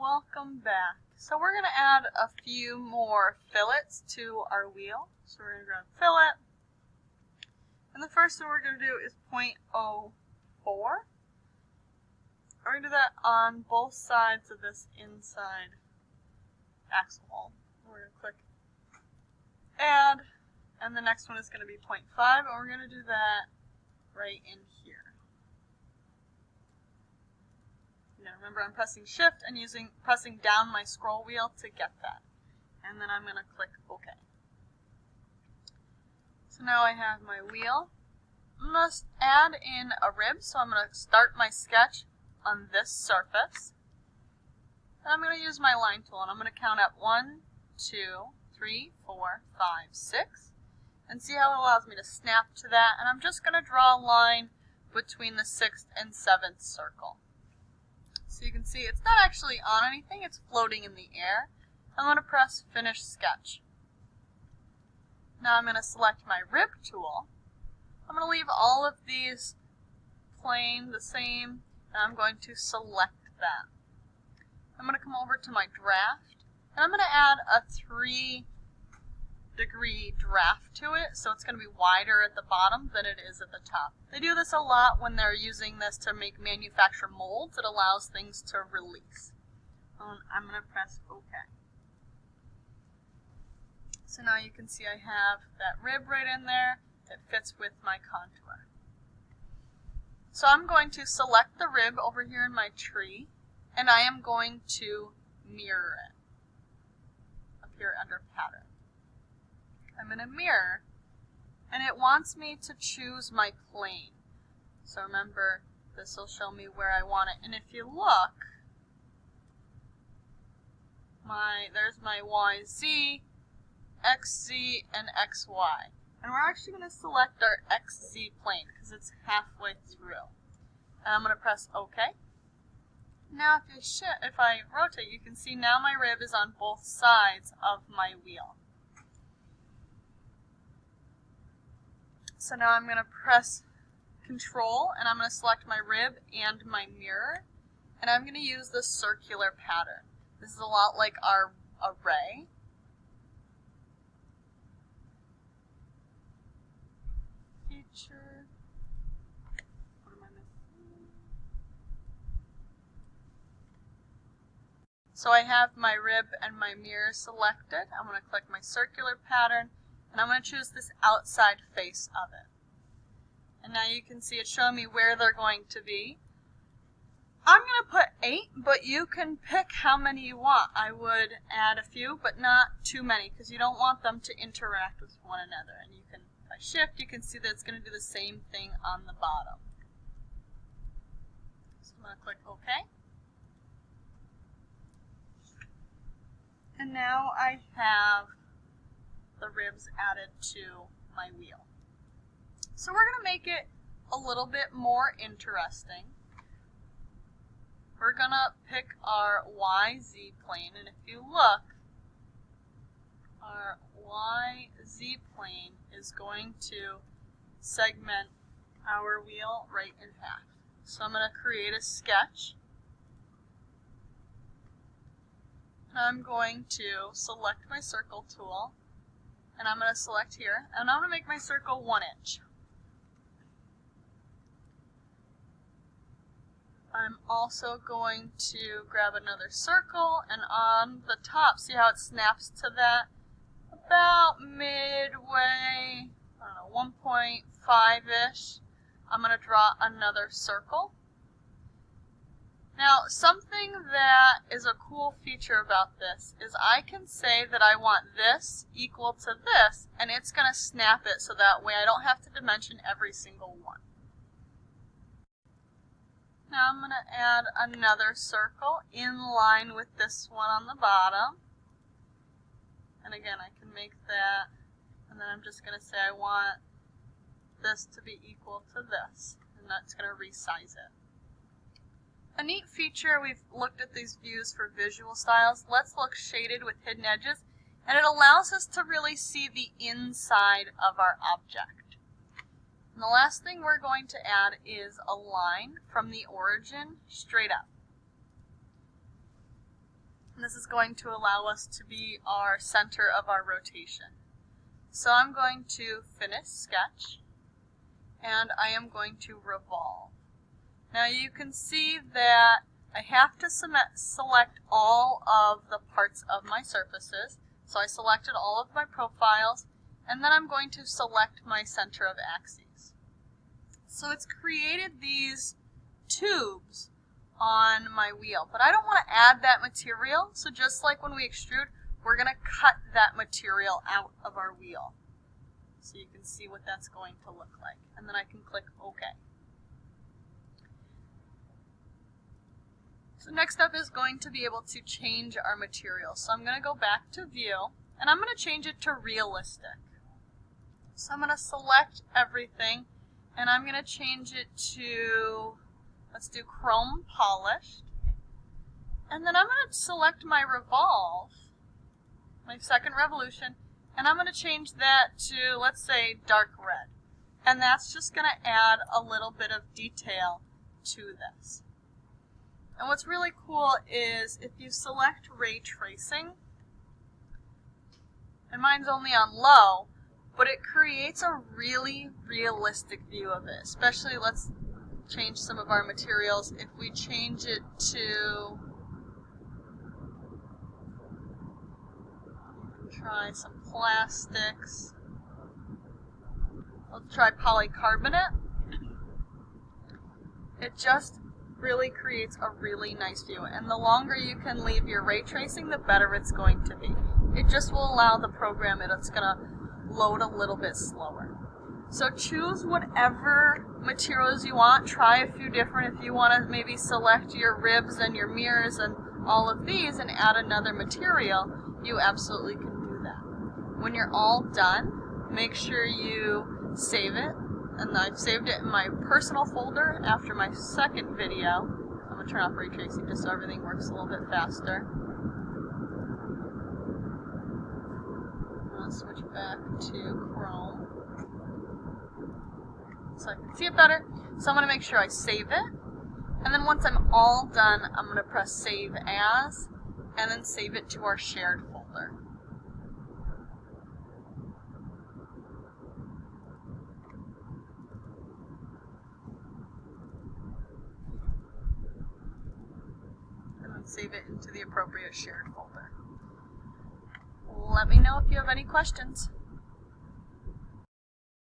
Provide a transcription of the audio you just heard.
Welcome back. So we're going to add a few more fillets to our wheel. So we're going to grab fillet. And the first thing we're going to do is 0.04. We're going to do that on both sides of this inside axle hole. We're going to click add, and the next one is going to be 0.5, and we're going to do that right in here. Now remember, I'm pressing shift and pressing down my scroll wheel to get that. And then I'm going to click OK. So now I have my wheel. I'm going to add in a rib, so I'm going to start my sketch on this surface. And I'm going to use my line tool, and I'm going to count up 1, 2, 3, 4, 5, 6, and see how it allows me to snap to that. And I'm just going to draw a line between the 6th and 7th circle. So you can see it's not actually on anything, it's floating in the air. I'm going to press Finish Sketch. Now I'm going to select my rib tool. I'm going to leave all of these plain, the same, and I'm going to select that. I'm going to come over to my draft, and I'm going to add a 3-degree draft to it, so it's going to be wider at the bottom than it is at the top. They do this a lot when they're using this to manufacture molds. It allows things to release. I'm going to press OK. So now you can see I have that rib right in there. It fits with my contour. So I'm going to select the rib over here in my tree, and I am going to mirror it up here under Pattern. I'm going to mirror, and it wants me to choose my plane. So remember, this will show me where I want it. And if you look, there's my YZ, XZ, and XY. And we're actually going to select our XZ plane because it's halfway through. And I'm going to press OK. Now if I rotate, you can see now my rib is on both sides of my wheel. So now I'm going to press Control, and I'm going to select my rib and my mirror, and I'm going to use the circular pattern. This is a lot like our array. Feature. What am I missing? So I have my rib and my mirror selected. I'm going to click my circular pattern, and I'm going to choose this outside face of it. And now you can see it's showing me where they're going to be. I'm going to put 8, but you can pick how many you want. I would add a few, but not too many, because you don't want them to interact with one another. And you can, by shift, you can see that it's going to do the same thing on the bottom. So I'm going to click OK. And now I have the ribs added to my wheel. So we're going to make it a little bit more interesting. We're going to pick our YZ plane, and if you look, our YZ plane is going to segment our wheel right in half. So I'm going to create a sketch. I'm going to select my circle tool, and I'm going to select here, and I'm going to make my circle 1 inch. I'm also going to grab another circle, and on the top, see how it snaps to that? About midway, I don't know, 1.5-ish, I'm going to draw another circle. Now, something that is a cool feature about this is I can say that I want this equal to this, and it's going to snap it so that way I don't have to dimension every single one. Now I'm going to add another circle in line with this one on the bottom. And again, I can make that, and then I'm just going to say I want this to be equal to this, and that's going to resize it. A neat feature, we've looked at these views for visual styles. Let's look shaded with hidden edges, and it allows us to really see the inside of our object. And the last thing we're going to add is a line from the origin straight up. And this is going to allow us to be our center of our rotation. So I'm going to finish sketch, and I am going to revolve. Now you can see that I have to select all of the parts of my surfaces. So I selected all of my profiles, and then I'm going to select my center of axes. So it's created these tubes on my wheel, but I don't want to add that material, so just like when we extrude, we're going to cut that material out of our wheel. So you can see what that's going to look like, and then I can click OK. So next up is going to be able to change our material. So I'm going to go back to View, and I'm going to change it to Realistic. So I'm going to select everything, and I'm going to change it to, let's do Chrome Polished. And then I'm going to select my Revolve, my second revolution, and I'm going to change that to, let's say, dark red. And that's just going to add a little bit of detail to this. And what's really cool is if you select ray tracing, and mine's only on low, but it creates a really realistic view of it. Especially, let's change some of our materials. If we change it to, try some plastics. Let's try polycarbonate. It just really creates a really nice view, and the longer you can leave your ray tracing, the better it's going to be. It just will allow the program, it's going to load a little bit slower. So choose whatever materials you want, try a few different. If you want to maybe select your ribs and your mirrors and all of these and add another material, you absolutely can do that. When you're all done, make sure you save it. And I've saved it in my personal folder after my second video. I'm going to turn off ray tracing just so everything works a little bit faster. I'll switch back to Chrome so I can see it better. So I'm going to make sure I save it. And then once I'm all done, I'm going to press Save As, and then save it to our shared folder. Save it into the appropriate shared folder. Let me know if you have any questions.